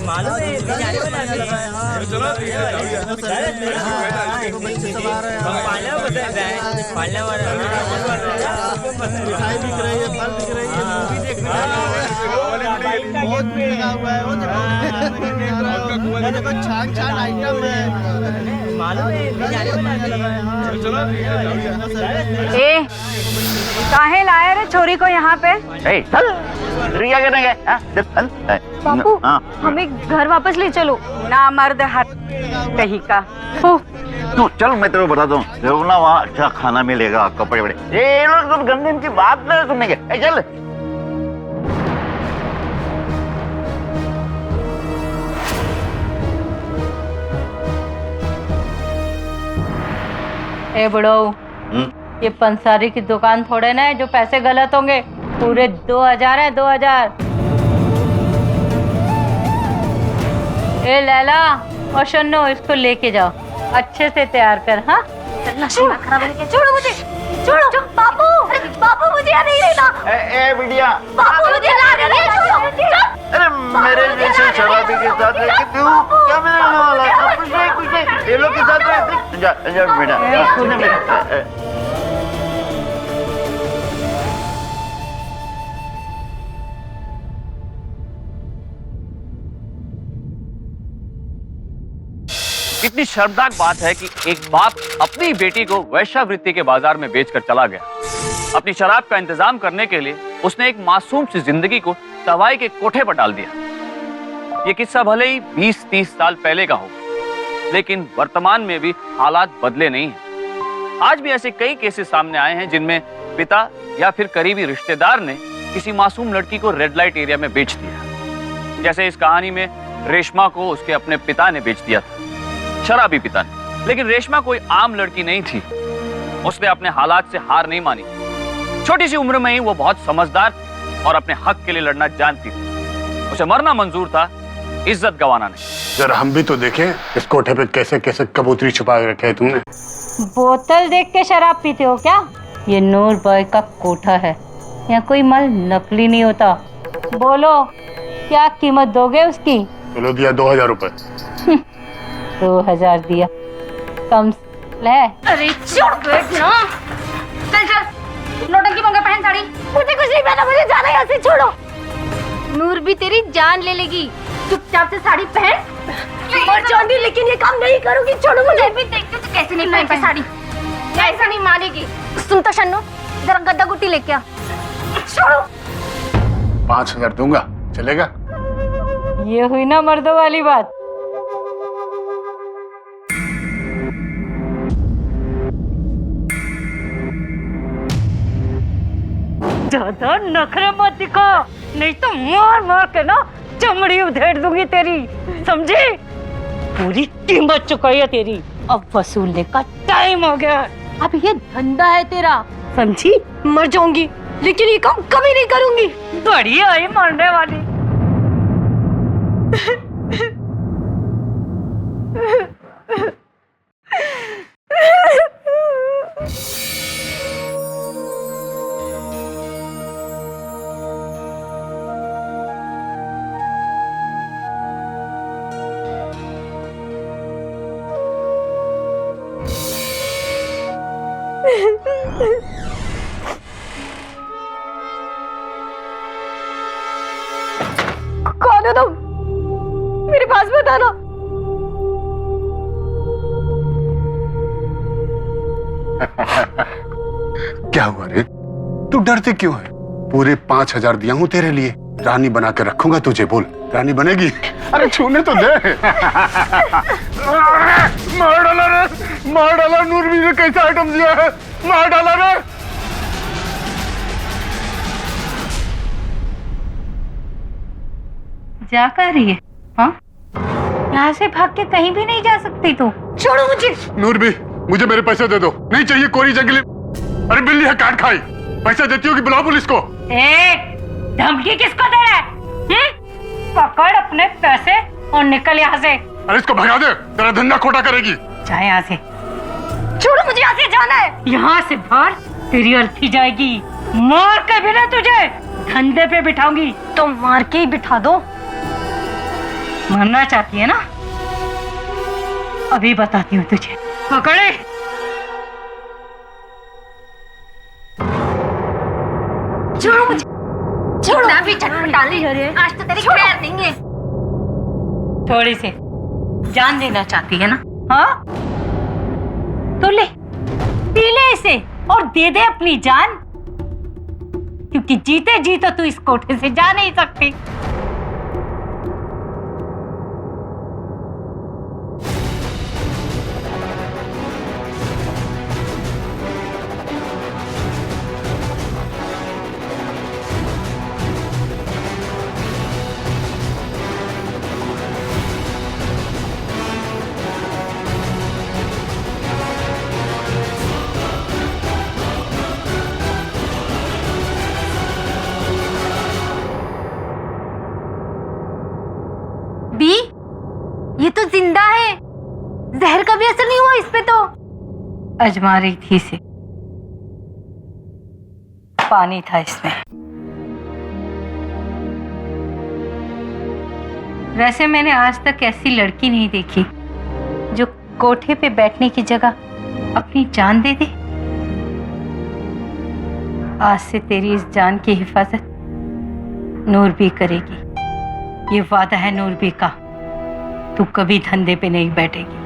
मालूम है पालने वाला मिठाई बिक रही है, फल बिक रही है, मूवी देखने देखो छान छान आइटम है। मालूम है ए, काहे लाए रे छोरी को यहाँ पे? चल रिया करने गए। बापू हमें घर वापस ले चलो ना, मर्द हाथ कहीं का। तू चल, मैं तेरे को बताता हूँ, देखो ना वहाँ अच्छा खाना मिलेगा, कपड़े बड़े। ये लोग तो गंदे की बात नहीं सुनेंगे। चल ए बड़ो, ये पंसारी की दुकान थोड़े ना है जो पैसे गलत होंगे। पूरे 2000 है, 2000। ए लैला और शन्नो, इसको लेके जाओ, अच्छे से तैयार कर। हाँ खराब है, छोड़ो मुझे, छोड़ो। बापू बापू मुझे यहाँ नहीं रहना। ए बिटिया, बापू मुझे यहाँ नहीं रहना, छोड़ो। अरे मेरे जैसे शराबी के साथ रहके तू क्या मिलने वाला है? कुछ नहीं, ये लोग के साथ रह। जा बेटा। कितनी शर्मनाक बात है कि एक बाप अपनी बेटी को वेश्यावृत्ति के बाजार में बेचकर चला गया। अपनी शराब का इंतजाम करने के लिए उसने एक मासूम सी जिंदगी को तवाई के कोठे पर डाल दिया। ये किस्सा भले ही 20-30 साल पहले का हो, लेकिन वर्तमान में भी हालात बदले नहीं हैं। आज भी ऐसे कई केसेस सामने आए हैं जिनमें पिता या फिर करीबी रिश्तेदार ने किसी मासूम लड़की को रेड लाइट एरिया में बेच दिया। जैसे इस कहानी में रेशमा को उसके अपने पिता ने बेच दिया था, शराबी पिता ने। लेकिन रेशमा कोई आम लड़की नहीं थी, उसने अपने हालात से हार नहीं मानी। छोटी सी उम्र में ही वो बहुत समझदार और अपने हक के लिए लड़ना जानती थी। उसे मरना मंजूर था, इज्जत गंवाना नहीं। जरा हम भी तो देखें इस कोठे पे कैसे कैसे कबूतरी छुपा के रखे है तुमने। बोतल देख के शराब पीते हो क्या? ये नूर भाई का कोठा है, यहाँ कोई माल नकली नहीं होता। बोलो क्या कीमत दोगे उसकी? चलो दिया 2000 रुपए। 2000 दिया कम ले। अरे छोड़ बैठ ना, चल चल नौटंकी मंगा, पहन साड़ी। मुझे कुछ नहीं पहना, मुझे जाना है यहाँ से, छोड़ो। नूर भी तेरी जान ले लेगी, चुपचाप से साड़ी पहन। मर जाऊंगी लेकिन ये काम नहीं करूंगी, छोड़ो मुझे। भी देखते तो कैसे नहीं पहनती साड़ी, ऐसा नहीं मानेगी। सुन तो शन्नो, जरा गद्दा गुट्टी लेके आ, छोड़ो। 5000 दूंगा, चलेगा? ये हुई ना मर्दों वाली बात। ज्यादा नखरे मत दिखा, नहीं तो मार मार के ना चमड़ी उधेड़ दूंगी तेरी, समझी? पूरी कीमत चुकाई है तेरी, अब वसूलने का टाइम हो गया। अब ये धंधा है तेरा, समझी? मर जाऊंगी लेकिन ये काम कभी नहीं करूंगी। बढ़िया है मरने वाली। कौन हो तुम? मेरे पास बताना। क्या हुआ रे, तू डरती क्यों है? पूरे 5000 दिया हूँ तेरे लिए, रानी बना के रखूंगा तुझे। बोल, रानी बनेगी? अरे छूने तो दे। मार डाला रे, मार डाला। नूरबी ने कैसा आइटम दिया है, मार डाला रे। जा कर रही है? हाँ, यहाँ से भाग के कहीं भी नहीं जा सकती तू। छोड़ो मुझे। नूरबी, मुझे मेरे पैसे दे दो, नहीं चाहिए कोरी जंगली। अरे बिल्ली है, काट खाई। पैसे देती हो कि बुलाओ पुलिस को? धमकी किसको दे रहा है? पकड़ अपने पैसे और निकल यहाँ से। अरे इसको भगा दे, तेरा धंधा खोटा करेगी। जा यहाँ से। छोड़ो मुझे, यहाँ से जाना है। यहाँ से बाहर तेरी अर्थी जाएगी। मार के बिना तुझे धंधे पे बिठाऊंगी। तो मार के ही बिठा दो। मरना चाहती है ना? अभी बताती हूँ तुझे। पकड़े। छोड़ो मुझे, छोड़ो। ना भी चटपट डाली, आज तो तेरी खैर नहीं है। थोड़ी सी जान देना चाहती है ना? हाँ तो ले, पी ले इसे और दे दे अपनी जान, क्योंकि जीते जी तो तू इस कोठे से जा नहीं सकती। बी, ये तो जिंदा है, जहर का भी असर नहीं हुआ इस पे तो। अजमा रही थी इसे, पानी था इसमें। वैसे मैंने आज तक ऐसी लड़की नहीं देखी जो कोठे पे बैठने की जगह अपनी जान दे दे। आज से तेरी इस जान की हिफाजत नूरबी करेगी। ये वादा है नूरबी का, तू कभी धंधे पे नहीं बैठेगी।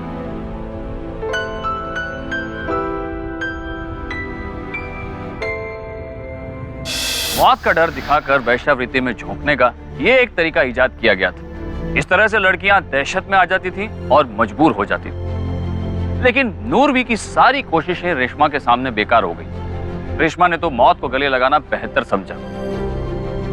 मौत का डर दिखाकर वैश्यावृत्ति में झोंकने का ये एक तरीका इजाद किया गया था। इस तरह से लड़कियां दहशत में आ जाती थी और मजबूर हो जाती थी। लेकिन नूरबी की सारी कोशिशें रेशमा के सामने बेकार हो गई। रेशमा ने तो मौत को गले लगाना बेहतर समझा।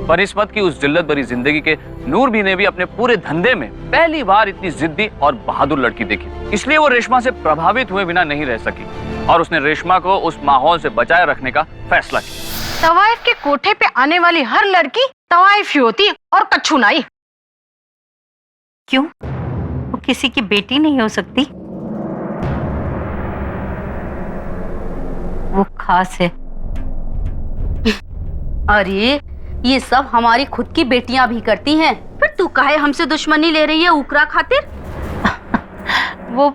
बनिस्बत की उस जिल्लत भरी जिंदगी के नूरबी ने भी अपने पूरे धंधे में पहली बार इतनी जिद्दी और बहादुर लड़की देखी। इसलिए वो रेशमा से प्रभावित हुए बिना नहीं रह सकी और उसने रेशमा को उस माहौल से बचाए रखने का फैसला किया। तवाइफ के कोठे पे आने वाली हर लड़की तवाइफ ही होती और कच्छू नाई। क्यों? वो किसी की बेटी नहीं हो सकती? वो खास है। अरे ये सब हमारी खुद की बेटियां भी करती हैं, फिर तू काहे हमसे दुश्मनी ले रही है उकरा खातिर? वो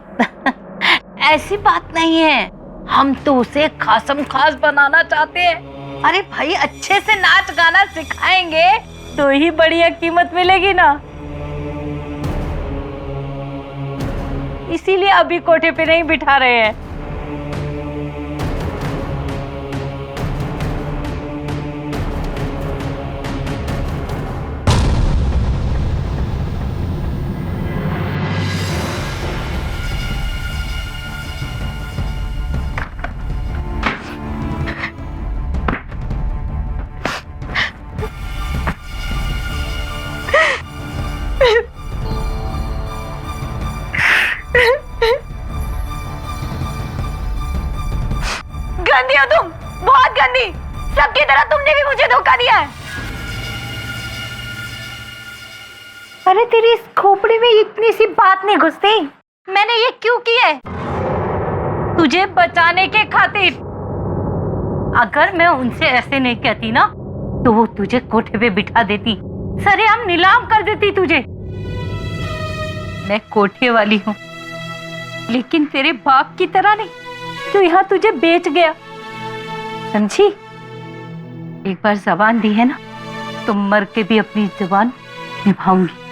ऐसी बात नहीं है, हम तो उसे खासम खास बनाना चाहते हैं। अरे भाई, अच्छे से नाच गाना सिखाएंगे तो ही बढ़िया कीमत मिलेगी ना। इसीलिए अभी कोठे पे नहीं बिठा रहे हैं। गंदी हो तुम, बहुत गंदी। सबकी तरह तुमने भी मुझे धोखा दिया है। अरे तेरी इस खोपड़ी में इतनी सी बात नहीं घुसती। मैंने ये क्यों किया है? तुझे बचाने के खातिर। अगर मैं उनसे ऐसे नहीं कहती ना तो वो तुझे कोठे पे बिठा देती, सरेआम नीलाम कर देती तुझे। मैं कोठे वाली हूँ, लेकिन तेरे बाप की तरह नहीं जो यहाँ तुझे बेच गया, समझी? एक बार जबान दी है ना तो मर के भी अपनी जबान निभाऊंगी।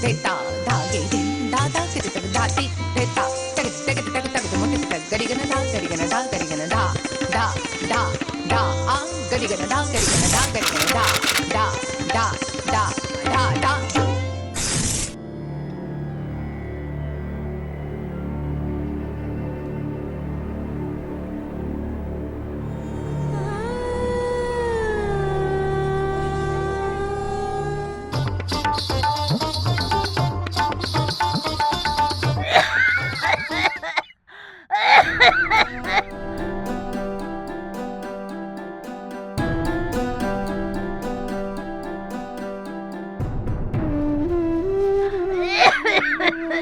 धा धागे धिन धा धा गिर गिर धाती धा तग तग तग तग तुम गिर तग गरी गन धा गरी गन धा गरी गन धा धा धा धा आ गरी गन धा गरी गन धा गरी गन धा धा धा धा धा धा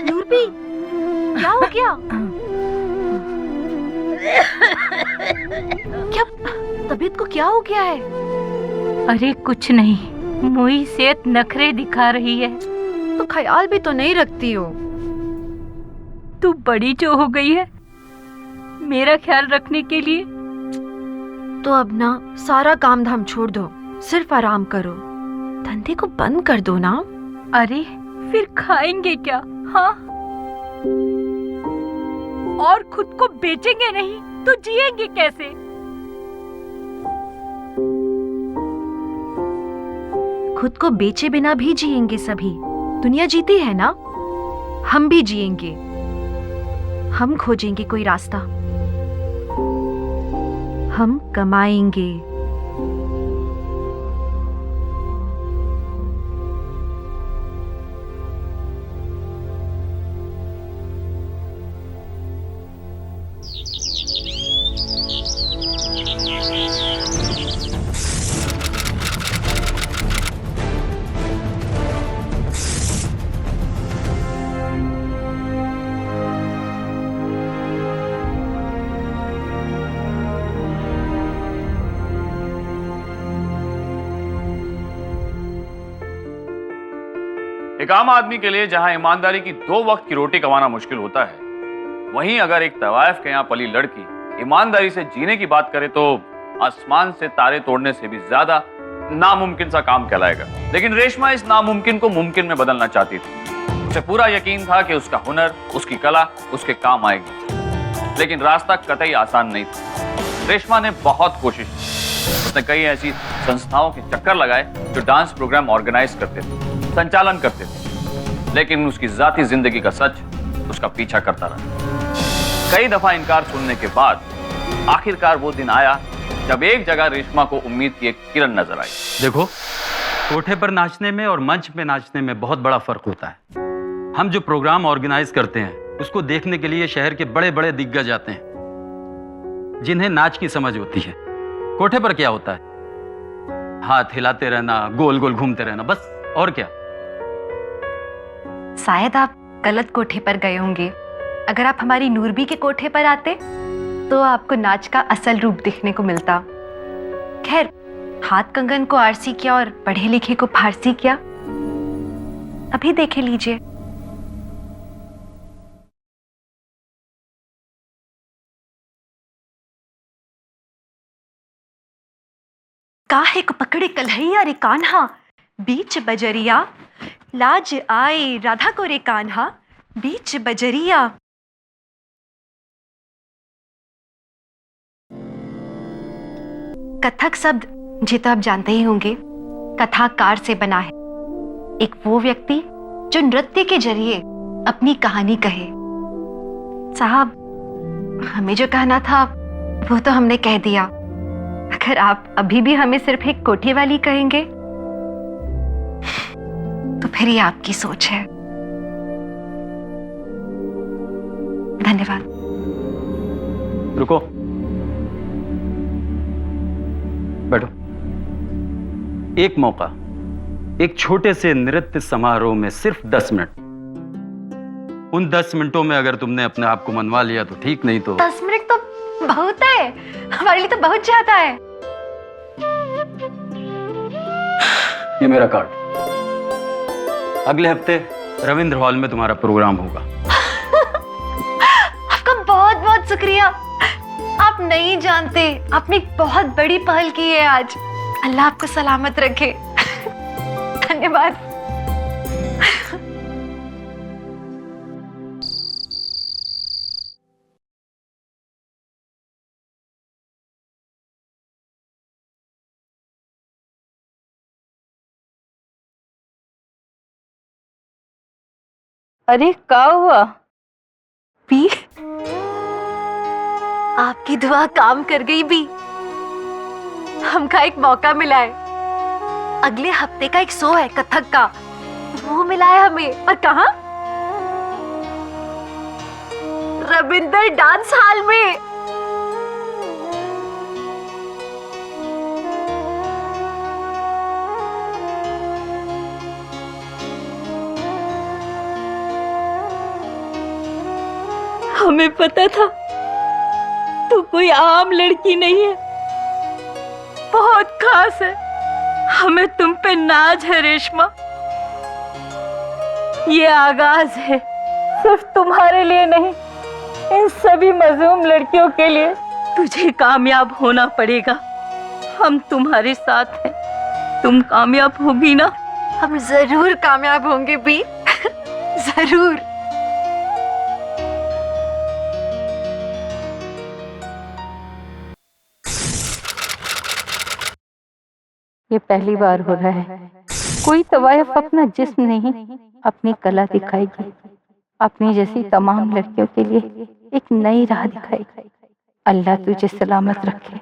नूरबी, क्या हो गया? क्या तबीयत को क्या हो गया है? अरे कुछ नहीं, मोई सेहत नखरे दिखा रही है। तो ख्याल भी तो नहीं रखती हो। तू बड़ी जो हो गई है मेरा ख्याल रखने के लिए। तो अब ना सारा काम धाम छोड़ दो, सिर्फ आराम करो, धंधे को बंद कर दो ना। अरे फिर खाएंगे क्या? हाँ, और खुद को बेचेंगे नहीं तो जिएंगे कैसे? खुद को बेचे बिना भी जिएंगे सभी। दुनिया जीती है ना, हम भी जिएंगे। हम खोजेंगे कोई रास्ता, हम कमाएंगे। एक आम आदमी के लिए जहां ईमानदारी की 2 वक्त की रोटी कमाना मुश्किल होता है, वहीं अगर एक तवाइफ के यहाँ पली लड़की ईमानदारी से जीने की बात करे तो आसमान से तारे तोड़ने से भी ज्यादा नामुमकिन सा काम कहलाएगा। लेकिन रेशमा इस नामुमकिन को मुमकिन में बदलना चाहती थी। उसे पूरा यकीन था कि उसका हुनर, उसकी कला उसके काम आएगी, लेकिन रास्ता कतई आसान नहीं था। रेशमा ने बहुत कोशिश की। उसने कई ऐसी संस्थाओं के चक्कर लगाए जो डांस प्रोग्राम ऑर्गेनाइज करते थे, संचालन करते थे, लेकिन उसकी जाती जिंदगी का सच उसका पीछा करता रहा। कई दफा इनकार सुनने के बाद आखिरकार वो दिन आया जब एक जगह रेशमा को उम्मीद की एक किरण नजर आई। देखो, कोठे पर नाचने में और मंच पे नाचने में बहुत बड़ा फर्क होता है। हम जो प्रोग्राम ऑर्गेनाइज करते हैं उसको देखने के लिए शहर के बड़े बड़े दिग्गज आते हैं जिन्हें नाच की समझ होती है। कोठे पर क्या होता है? हाथ हिलाते रहना, गोल गोल घूमते रहना, बस। और क्या? शायद आप गलत कोठे पर गए होंगे। अगर आप हमारी नूरबी के कोठे पर आते तो आपको नाच का असल रूप देखने को मिलता। खैर, हाथ कंगन को आरसी किया और पढ़े लिखे को फारसी किया, अभी देखे लीजिए। काहे को पकड़े कन्हैया रे कान्हा, बीच बजरिया, लाज आए राधा को रे कान्हा, बीच बजरिया। कथक शब्द जी तो आप जानते ही होंगे, कथाकार से बना है। एक वो व्यक्ति जो नृत्य के जरिए अपनी कहानी कहे। साहब, हमें जो कहना था वो तो हमने कह दिया। अगर आप अभी भी हमें सिर्फ एक कोठी वाली कहेंगे तो फिर ये आपकी सोच है। धन्यवाद। रुको, बैठो। एक मौका, एक छोटे से नृत्य समारोह में सिर्फ 10 मिनट। उन 10 मिनटों में अगर तुमने अपने आप को मनवा लिया तो ठीक, नहीं तो 10 मिनट तो बहुत है, हमारे लिए तो बहुत ज्यादा है। ये मेरा कार्ड। अगले हफ्ते रविंद्र हॉल में तुम्हारा प्रोग्राम होगा। आपका बहुत बहुत शुक्रिया। आप नहीं जानते, आपने एक बहुत बड़ी पहल की है आज। अल्लाह आपको सलामत रखे। धन्यवाद। अरे क्या हुआ? बी, आपकी दुआ काम कर गई बी। हमका एक मौका मिला है। अगले हफ्ते का एक शो है कथक का, वो मिला है हमें। और कहाँ? रविंद्र डांस हॉल में। हमें पता था तू कोई आम लड़की नहीं है, बहुत खास है। हमें तुम पे नाज है रेशमा। ये आगाज है सिर्फ तुम्हारे लिए नहीं, इन सभी मजलूम लड़कियों के लिए। तुझे कामयाब होना पड़ेगा। हम तुम्हारे साथ हैं। तुम कामयाब होगी ना? हम जरूर कामयाब होंगे बी, जरूर। ये पहली बार हो रहा है कोई तवायफ अपना जिस्म नहीं, अपनी कला दिखाएगी। अपनी जैसी तमाम लड़कियों के लिए एक नई राह दिखाएगी। अल्लाह तुझे सलामत रखे।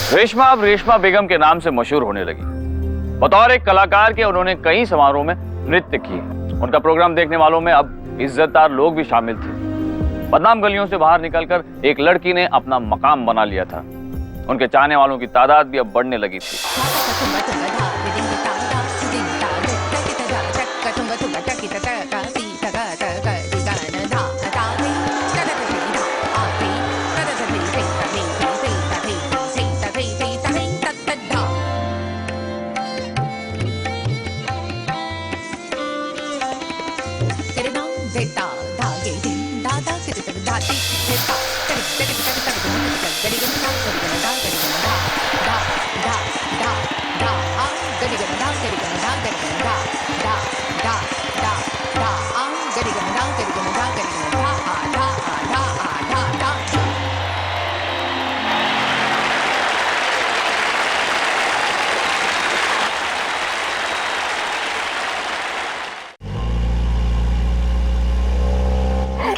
रेशमा अब रेशमा बेगम के नाम से मशहूर होने लगी। बतौर एक कलाकार के उन्होंने कई समारोह में नृत्य किए। उनका प्रोग्राम देखने वालों में अब इज्जतदार लोग भी शामिल थे। बदनाम गलियों से बाहर निकलकर एक लड़की ने अपना मकाम बना लिया था। उनके चाहने वालों की तादाद भी अब बढ़ने लगी थी।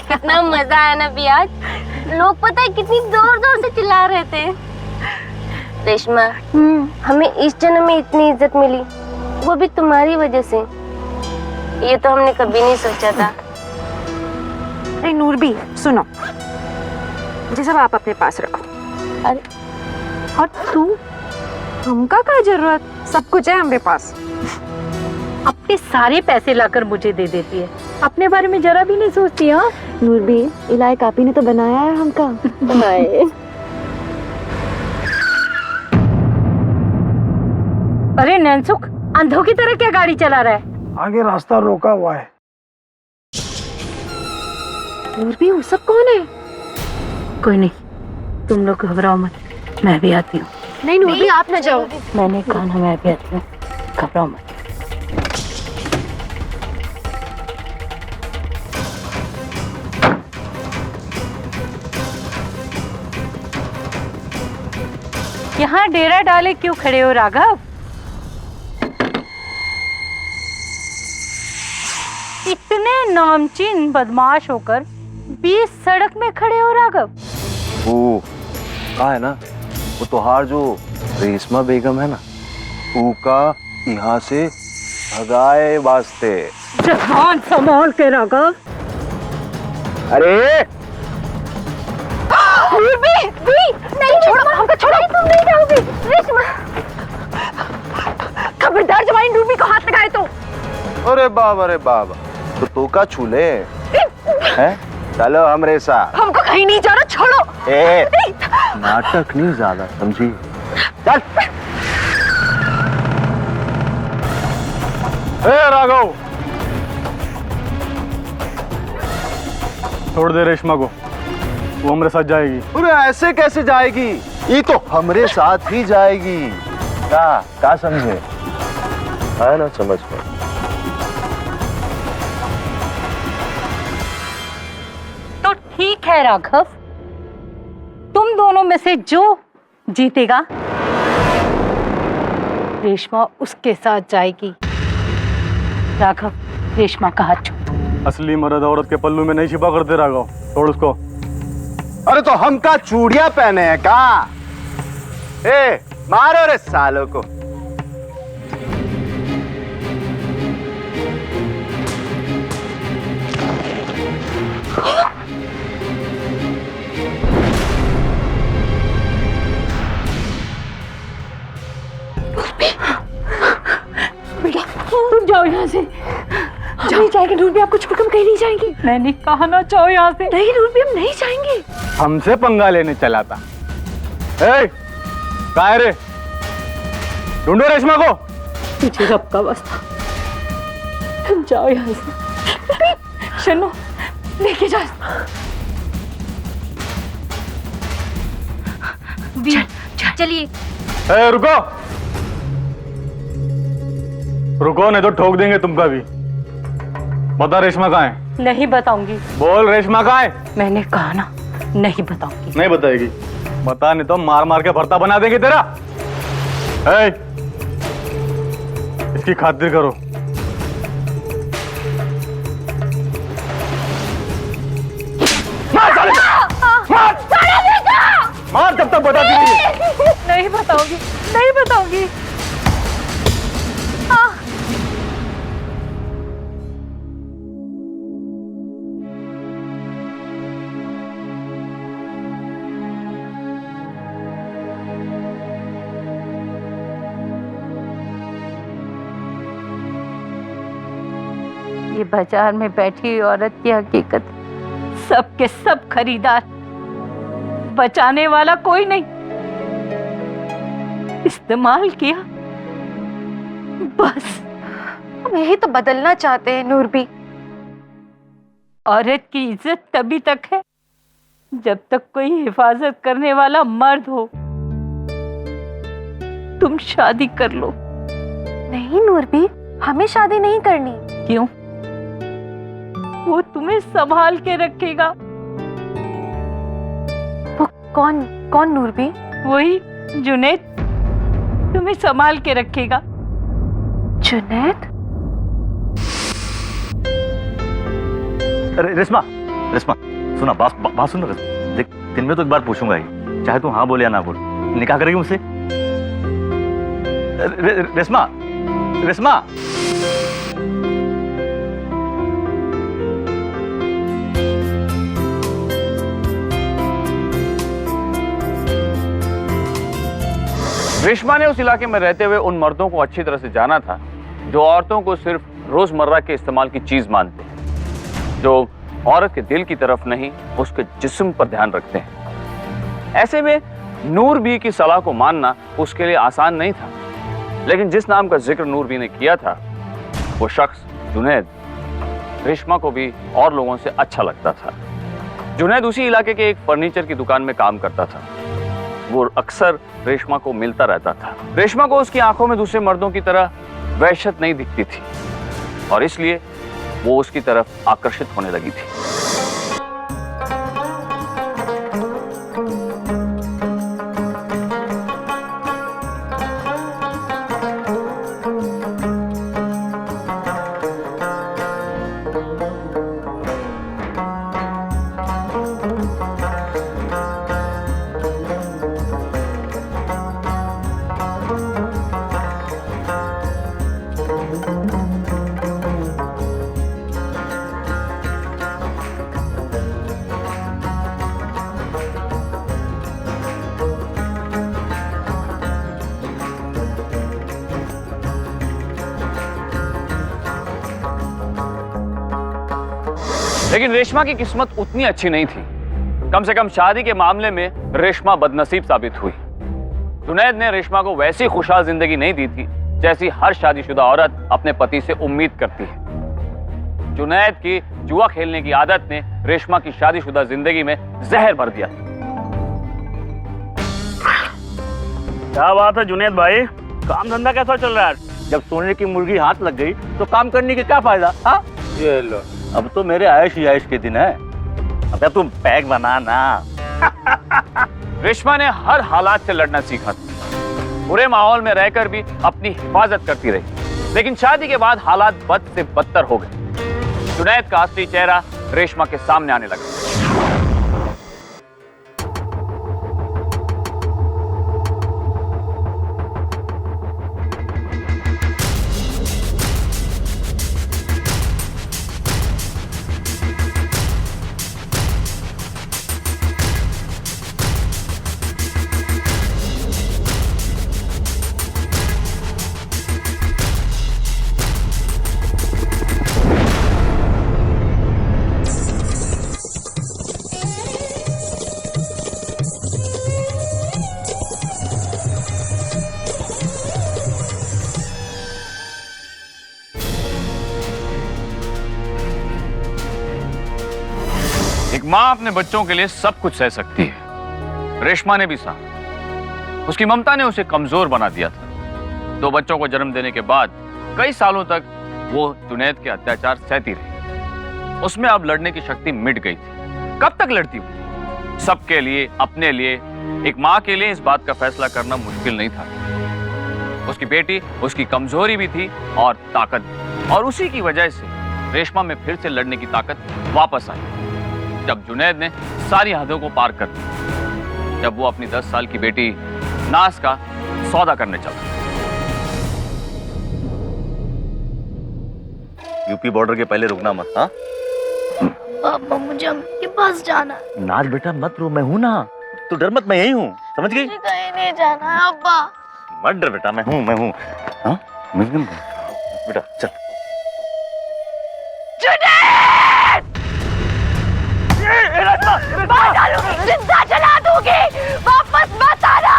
कितना मजा आया ना भी आज। लोग पता है कितनी जोर जोर से चिल्ला रहे थे। रेशमा, हमें इस जन्म में इतनी इज्जत मिली, वो भी तुम्हारी वजह से। ये तो हमने कभी नहीं सोचा था। अरे नूरबी सुनो, ये सब आप अपने पास रखो। अरे और तू, हमका क्या जरूरत, सब कुछ है हमारे पास। अपने सारे पैसे लाकर मुझे दे देती है, अपने बारे में जरा भी नहीं सोचती। हाँ नूरबी, इलाही कापी ने तो बनाया है हमका। अरे नैनसुख, अंधों की तरह क्या गाड़ी चला रहा है? आगे रास्ता रोका हुआ है। नूरबी, वो सब कौन है? कोई नहीं, तुम लोग घबराओ मत, मैं भी आती हूँ। नहीं नूरबी, आप न जाओ। मैंने कहा ना, मैं भी आती हूँ, घबराओ मत। यहाँ डेरा डाले क्यों खड़े हो राघव? इतने नामचीन बदमाश होकर बीच सड़क में खड़े हो राघव? वो कहा है ना, वो तोहार जो रेशमा बेगम है ना, उनका यहाँ से भगाए वास्ते। जबान संभाल के राघव। अरे नहीं छोड़ो, हमको छोड़ो। तुम नहीं जाओगी। अरे बाबा तो तू का छूले हैं? चलो हमरे साथ। हमको कहीं नहीं जाना, छोड़ो। ए, नाटक नहीं ज्यादा समझी। चल। ए राघव, छोड़ दे रेशमा को, वो हमारे साथ जाएगी। अरे ऐसे कैसे जाएगी? ये तो हमरे साथ ही जाएगी। क्या समझे? है ना समझ में? तो ठीक है राघव, तुम दोनों में से जो जीतेगा रेशमा उसके साथ जाएगी। राघव, रेशमा का हाथ छोड़। असली मर्द औरत के पल्लू में नहीं छिपा करते राघव, छोड़ उसको। अरे तो हम का चूड़ियां पहने हैं का? ए, मारो रे सालों को। बेटा तुम जाओ यहाँ से। हम नहीं जाएंगे नूरबी, आपको छोड़कर हम कहीं नहीं जाएंगे। मैंने कहा ना जाओ यहाँ से। नहीं नूरबी, हम नहीं जाएंगे। हमसे पंगा लेने चला था। ए, कहाँ है रे? ढूंढो रेशमा को। मुझे रब का वास्ता, तुम जाओ यहाँ से। शनो, लेके जा। चलिए। ए, रुको रुको, नहीं तो ठोक देंगे तुमका भी। बता रेशमा कहाँ है? नहीं बताऊंगी। बोल रेशमा कहाँ है? मैंने कहा ना, नहीं बताऊंगी। नहीं बताएगी? बता, नहीं तो मार मार के भरता बना देंगे तेरा। ए, इसकी खातिर करो। मार साले को! मार जब तक बताती नहीं है। नहीं बताऊंगी, नहीं बताऊंगी। ये बाजार में बैठी हुई औरत की हकीकत, सबके सब खरीदार, बचाने वाला कोई नहीं। इस्तेमाल किया बस। हम यही तो बदलना चाहते हैं नूरबी। औरत की इज्जत तभी तक है जब तक कोई हिफाजत करने वाला मर्द हो। तुम शादी कर लो। नहीं नूरबी, हमें शादी नहीं करनी। क्यों? वो तुम्हें संभाल के रखेगा। वो कौन कौन नूरबी? वही जुनैद, तुम्हें संभाल के रखेगा। जुनैद? अरे रेशमा, रेशमा सुना, बात सुन। देख, दिन में तो एक बार पूछूंगा ही, चाहे तू हाँ बोले या ना बोल। निकाह करेगी मुझसे? रेशमा, रेशमा। रेशमा ने उस इलाके में रहते हुए उन मर्दों को अच्छी तरह से जाना था जो औरतों को सिर्फ रोजमर्रा के इस्तेमाल की चीज मानते हैं, जो औरत के दिल की तरफ नहीं उसके जिस्म पर ध्यान रखते हैं। ऐसे में नूरबी की सलाह को मानना उसके लिए आसान नहीं था, लेकिन जिस नाम का जिक्र नूरबी ने किया था वो शख्स जुनैद रेशमा को भी और लोगों से अच्छा लगता था। जुनैद उसी इलाके के एक फर्नीचर की दुकान में काम करता था। वो अक्सर रेशमा को मिलता रहता था। रेशमा को उसकी आंखों में दूसरे मर्दों की तरह वहशत नहीं दिखती थी और इसलिए वो उसकी तरफ आकर्षित होने लगी थी। लेकिन रेशमा की किस्मत उतनी अच्छी नहीं थी। कम से कम शादी के मामले में रेशमा बदनसीब साबित हुई। जुनैद ने रेशमा को वैसी खुशहाल जिंदगी नहीं दी थी जैसी हर शादीशुदा औरत अपने पति से उम्मीद करती है। जुनैद की जुआ खेलने की आदत ने रेशमा की शादीशुदा जिंदगी में जहर भर दिया। क्या बात है जुनैद भाई, काम धंधा कैसा चल रहा है? जब सोने की मुर्गी हाथ लग गई तो काम करने के क्या फायदा? हाँ, ये लो, अब तो मेरे आयश ही आयश के दिन है। अब तुम पैक बना ना। रेशमा ने हर हालात से लड़ना सीखा था। बुरे माहौल में रहकर भी अपनी हिफाजत करती रही, लेकिन शादी के बाद हालात बद से बदतर हो गए। जुनैद का असली चेहरा रेशमा के सामने आने लगा। एक माँ अपने बच्चों के लिए सब कुछ सह सकती है। रेशमा ने भी सहा। उसकी ममता ने उसे कमजोर बना दिया था। 2 बच्चों को जन्म देने के बाद कई सालों तक वो जुनैद के अत्याचार सहती रही। उसमें अब लड़ने की शक्ति मिट गई थी। कब तक लड़ती वो? सबके लिए, अपने लिए, एक माँ के लिए इस बात का फैसला करना मुश्किल नहीं था। उसकी बेटी उसकी कमजोरी भी थी और ताकत भी, और उसी की वजह से रेशमा में फिर से लड़ने की ताकत वापस आई जब जुनैद ने सारी हदों को पार कर दिया। जब वो अपनी 10 साल की बेटी नाज का सौदा करने चला। यूपी बॉर्डर के पहले रुकना मत। हाँ पापा, मुझे अम्मी के पास जाना है। नाज बेटा मत रो, मैं हूं ना, तू डर मत, मैं यही हूँ, समझ गई? मुझे कहीं नहीं जाना है अब्बा। मत डर बेटा, मैं हूँ। हाँ बेटा चल। मार डालूंगी, जिंदा जला दूंगी, वापस मत आना।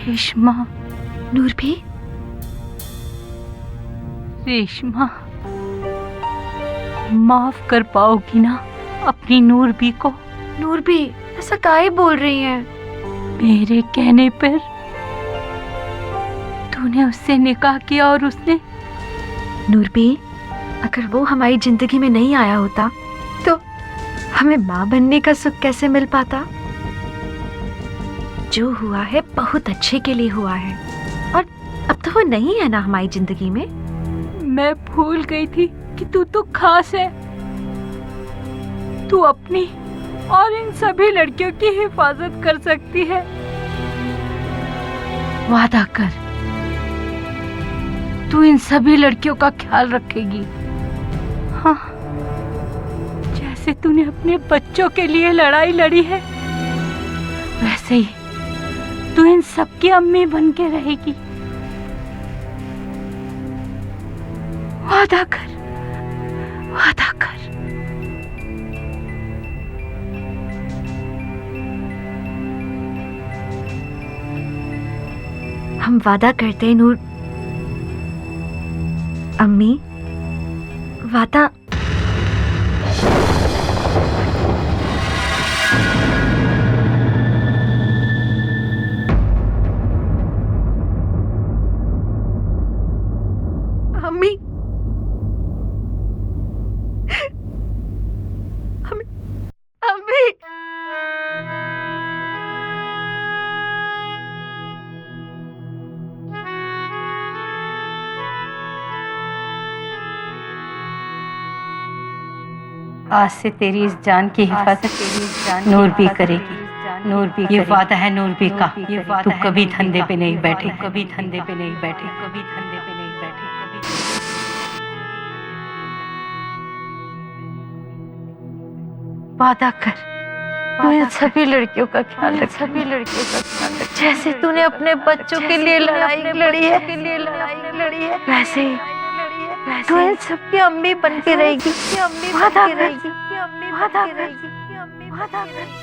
रेशमा, नूर भी? रेशमा, माफ कर पाओगी ना अपनी नूरबी को? नूर भी ऐसा काहे बोल रही हैं? मेरे कहने पर तूने उससे निकाह किया और उसने? नूर भी, अगर वो हमारी जिंदगी में नहीं आया होता तो हमें माँ बनने का सुख कैसे मिल पाता? जो हुआ है बहुत अच्छे के लिए हुआ है, और अब तो वो नहीं है ना हमारी जिंदगी में। मैं भूल गई थी कि तू तो खास है। तू अपनी और इन सभी लड़कियों की हिफाजत कर सकती है। वादा कर, तू इन सभी लड़कियों का ख्याल रखेगी। हाँ, जैसे तूने अपने बच्चों के लिए लड़ाई लड़ी है, वैसे ही तू इन सबकी अम्मी बन के रहेगी। वादा कर, वादा कर। हम वादा करते हैं नूर अम्मी, वादा। अम्मी, अम्मी, आज से तेरी इस जान की हिफाजत नूरबी करेगी। नूरबी ये वादा है नूरबी का। तू कभी धंधे पे नहीं बैठे, कभी धंधे पे नहीं बैठे, कभी धंधे पे नहीं बैठे, कभी। वादा कर, तू इन सभी लड़कियों का ख्याल रख, सभी लड़कियों का ख्याल रख। जैसे तूने अपने बच्चों के लिए लड़ाई लड़ी है, वैसे ही तू इन सबकी अम्मी बन के रहेगी। वादा कर, वादा कर, वादा कर।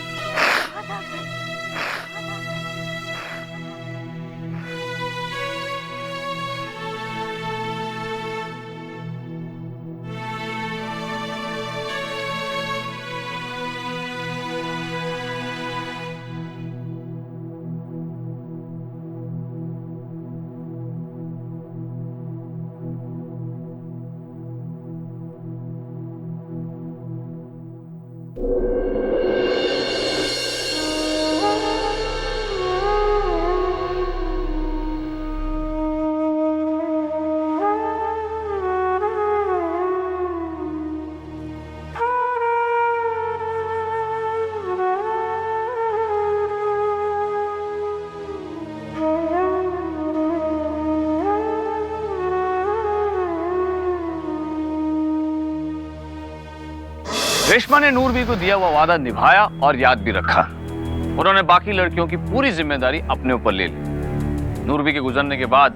रेशमा ने नूरबी को दिया हुआ वादा निभाया और याद भी रखा। उन्होंने बाकी लड़कियों की पूरी जिम्मेदारी अपने ऊपर ले ली। नूरबी के गुजरने के बाद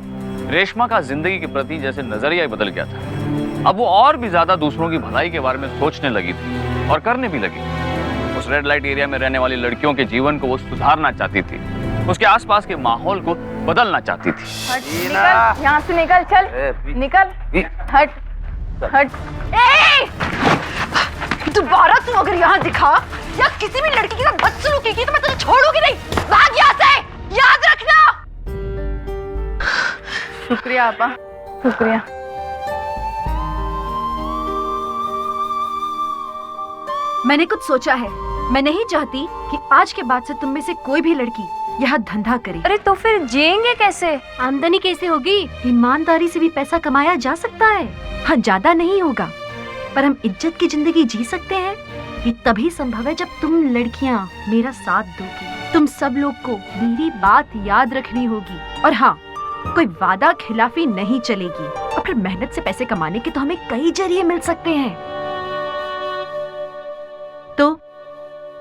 रेशमा का जिंदगी के प्रति जैसे नजरिया ही बदल गया था। अब वो और भी ज्यादा दूसरों की भलाई के बारे में सोचने लगी थी और करने भी लगी। उस रेड लाइट एरिया में रहने वाली लड़कियों के जीवन को वो सुधारना चाहती थी, उसके आसपास के माहौल को बदलना चाहती थी। यहाँ से निकल, चल निकल, हट हट। दोबारा तू अगर यहाँ दिखा या किसी भी लड़की के साथ बदसलूकी की तो मैं तुझे छोड़ूंगी नहीं। भाग यहाँ से, याद रखना। शुक्रिया आपा, शुक्रिया। मैंने कुछ सोचा है। मैं नहीं चाहती कि आज के बाद से तुम में से कोई भी लड़की यहाँ धंधा करे। अरे तो फिर जिएंगे कैसे? आमदनी कैसे होगी? ईमानदारी से भी पैसा कमाया जा सकता है। हाँ, ज्यादा नहीं होगा, पर हम इज्जत की जिंदगी जी सकते हैं। ये तभी संभव है जब तुम लड़कियां मेरा साथ दोगी। तुम सब लोग को मेरी बात याद रखनी होगी। और हाँ, कोई वादा खिलाफी नहीं चलेगी। और फिर मेहनत से पैसे कमाने के तो हमें कई जरिए मिल सकते हैं। तो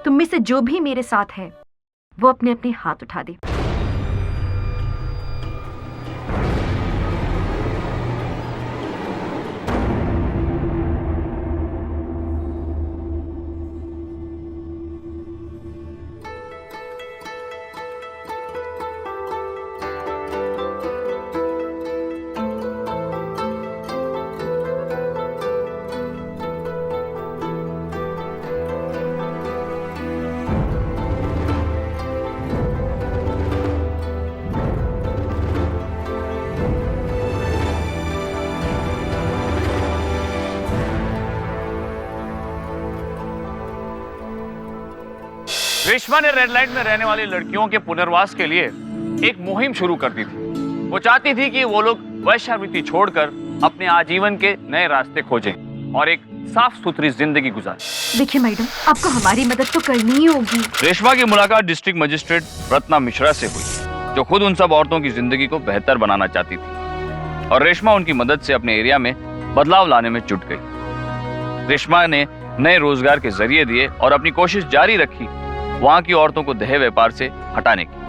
तुम में से जो भी मेरे साथ है वो अपने अपने हाथ उठा दे। रेशमा ने रेड लाइट में रहने वाली लड़कियों के पुनर्वास के लिए एक मुहिम शुरू कर दी थी। वो चाहती थी कि वो लोग वैश्यावृत्ति छोड़कर अपने आजीवन के नए रास्ते खोजें और एक साफ सुथरी जिंदगी गुजारें। देखिए मैडम, आपको हमारी मदद तो करनी ही होगी। रेशमा की मुलाकात डिस्ट्रिक्ट मजिस्ट्रेट रत्ना मिश्रा से हुई, जो खुद उन सब औरतों की जिंदगी को बेहतर बनाना चाहती थी। और रेशमा उनकी मदद से अपने एरिया में बदलाव लाने में जुट गई। रेशमा ने नए रोजगार के जरिए दिए और अपनी कोशिश जारी रखी वहां की औरतों को देह व्यापार से हटाने की।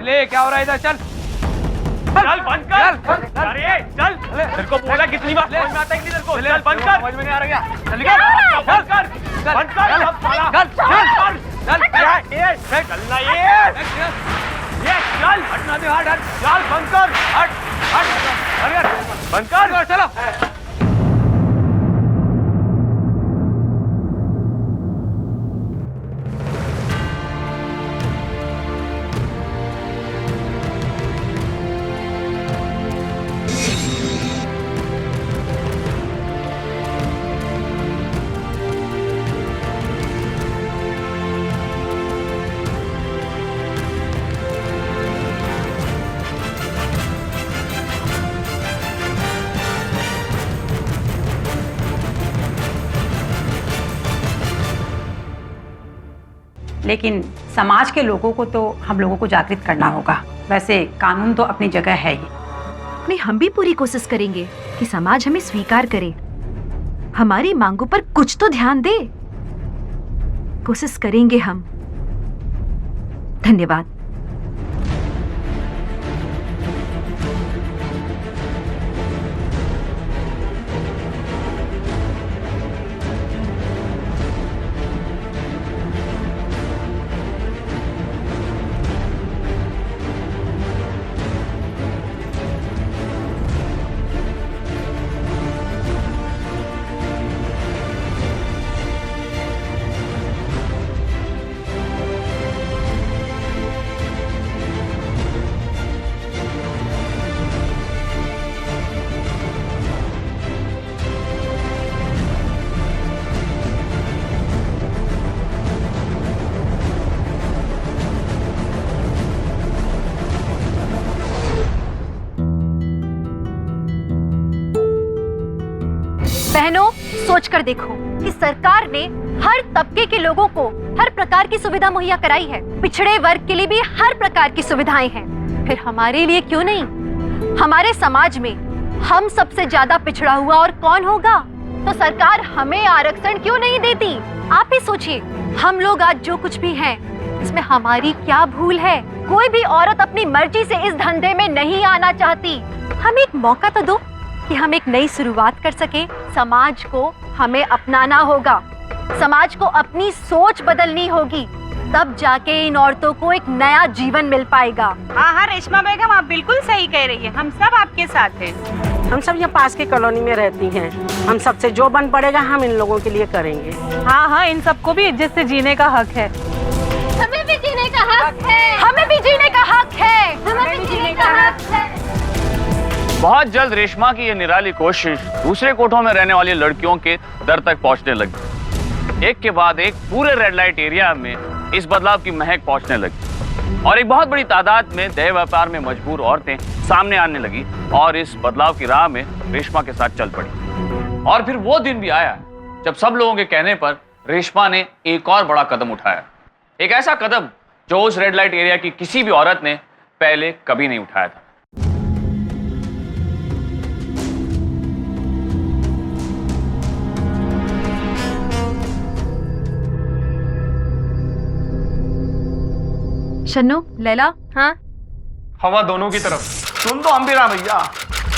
ले, क्या हो रहा है इधर? चल चल, बंद कर। अरे चल, तेरे को बोला कितनी बार, समझ में आता है कि नहीं तेरे को? चल बंद कर, समझ में नहीं आ रहा क्या? चल निकल, बंद कर, बंद कर, सब साला, चल चलना ये चल, हटना दे, हट, चल बंद कर, हट, बंद कर, चलो। लेकिन समाज के लोगों को तो हम लोगों को जागृत करना होगा। वैसे कानून तो अपनी जगह है ही। नहीं, हम भी पूरी कोशिश करेंगे कि समाज हमें स्वीकार करे, हमारी मांगों पर कुछ तो ध्यान दे। कोशिश करेंगे हम। धन्यवाद। बहनों, सोच कर देखो कि सरकार ने हर तबके के लोगों को हर प्रकार की सुविधा मुहैया कराई है। पिछड़े वर्ग के लिए भी हर प्रकार की सुविधाएं हैं। फिर हमारे लिए क्यों नहीं? हमारे समाज में हम सबसे ज्यादा पिछड़ा हुआ और कौन होगा? तो सरकार हमें आरक्षण क्यों नहीं देती? आप ही सोचिए, हम लोग आज जो कुछ भी हैं, इसमें हमारी क्या भूल है? कोई भी औरत अपनी मर्जी से इस धंधे में नहीं आना चाहती। हमें एक मौका तो दो कि हम एक नई शुरुआत कर सके। समाज को हमें अपनाना होगा, समाज को अपनी सोच बदलनी होगी, तब जाके इन औरतों को एक नया जीवन मिल पाएगा। हाँ, रेशमा बेगम, आप बिल्कुल सही कह रही है। हम सब आपके साथ हैं। हम सब यहाँ पास की कॉलोनी में रहती हैं। हम सबसे जो बन पड़ेगा हम इन लोगों के लिए करेंगे। हाँ, इन सबको भी इज्जत से जीने का हक है। हमें भी जीने का हक है। हमें भी जीने का हक है। हमें भी जीने का हक है। बहुत जल्द रेशमा की ये निराली कोशिश दूसरे कोठों में रहने वाली लड़कियों के दर तक पहुंचने लगी। एक के बाद एक पूरे रेड लाइट एरिया में इस बदलाव की महक पहुंचने लगी और एक बहुत बड़ी तादाद में देह व्यापार में मजबूर औरतें सामने आने लगी और इस बदलाव की राह में रेशमा के साथ चल पड़ी। और फिर वो दिन भी आया जब सब लोगों के कहने पर रेशमा ने एक और बड़ा कदम उठाया, एक ऐसा कदम जो उस रेड लाइट एरिया की किसी भी औरत ने पहले कभी नहीं उठाया था। शन्नू, लैला। हाँ, हवा दोनों की तरफ। सुन तो हम भी रहा भैया।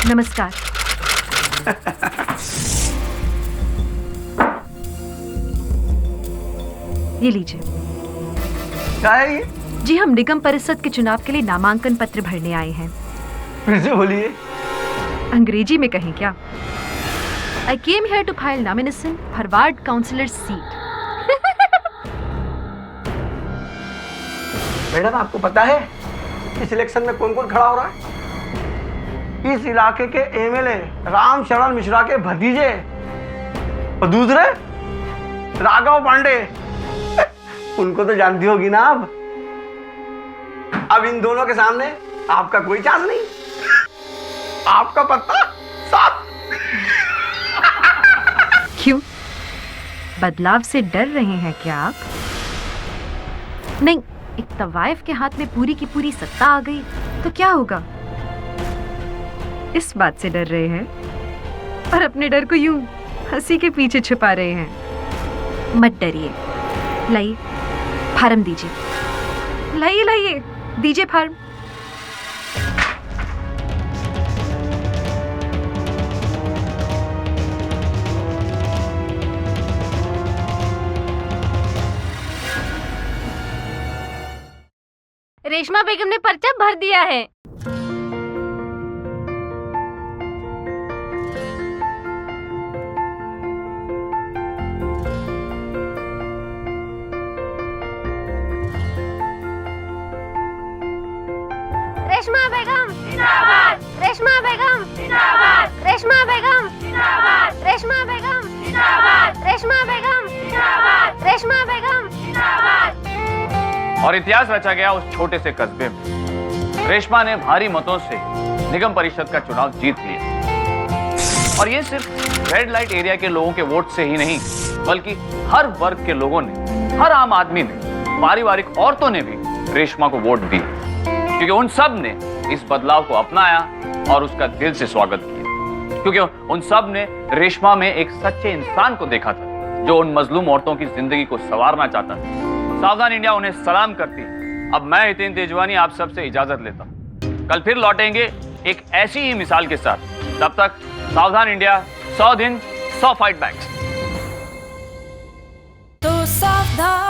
नमस्कार। ये लीजिए। क्या है ये? जी, हम निगम परिषद के चुनाव के लिए नामांकन पत्र भरने आए हैं। फिर से बोलिए। अंग्रेजी में कहें क्या? I came here to file nomination for ward councillor seat. Madam, आपको पता है इस इलेक्शन में कौन कौन खड़ा हो रहा है? इस इलाके के एमएलए राम शरण मिश्रा के भतीजे और दूसरे राघव पांडे। उनको तो जानती होगी ना आप। अब इन दोनों के सामने आपका कोई चांस नहीं। आपका पत्ता साफ। क्यों? बदलाव से डर रहे हैं क्या आप? नहीं, एक तवाइफ के हाथ में पूरी की पूरी सत्ता आ गई तो क्या होगा? इस बात से डर रहे हैं और अपने डर को यूं हंसी के पीछे छुपा रहे हैं। मत डरिए। लाइए फार्म दीजिए। लाइए दीजिए फार्म। रेशमा बेगम ने पर्चा भर दिया है। रेशमा बेगम जिंदाबाद। रेशमा बेगम जिंदाबाद। रेशमा बेगम जिंदाबाद। रेशमा बेगम जिंदाबाद। रेशमा बेगम जिंदाबाद। रेशमा बेगम जिंदाबाद। और इतिहास रचा गया उस छोटे से कस्बे में। रेशमा ने भारी मतों से निगम परिषद का चुनाव जीत लिया और ये सिर्फ रेड लाइट एरिया के लोगों के वोट से ही नहीं, बल्कि हर वर्ग के लोगों ने, हर आम आदमी ने पारिवारिक औरतों ने भी रेशमा को वोट दी, क्योंकि उन सब ने इस बदलाव को अपनाया और उसका दिल से स्वागत किया, क्योंकि उन सब ने रेशमा में एक सच्चे इंसान को देखा था जो उन मजलूम औरतों की जिंदगी को संवारना चाहता था। सावधान इंडिया उन्हें सलाम करती है। अब मैं हितेन तेजवानी आप सबसे इजाजत लेता हूं। कल फिर लौटेंगे एक ऐसी ही मिसाल के साथ। तब तक सावधान इंडिया, 100 दिन 100 फाइट बैक्स। तो सावधान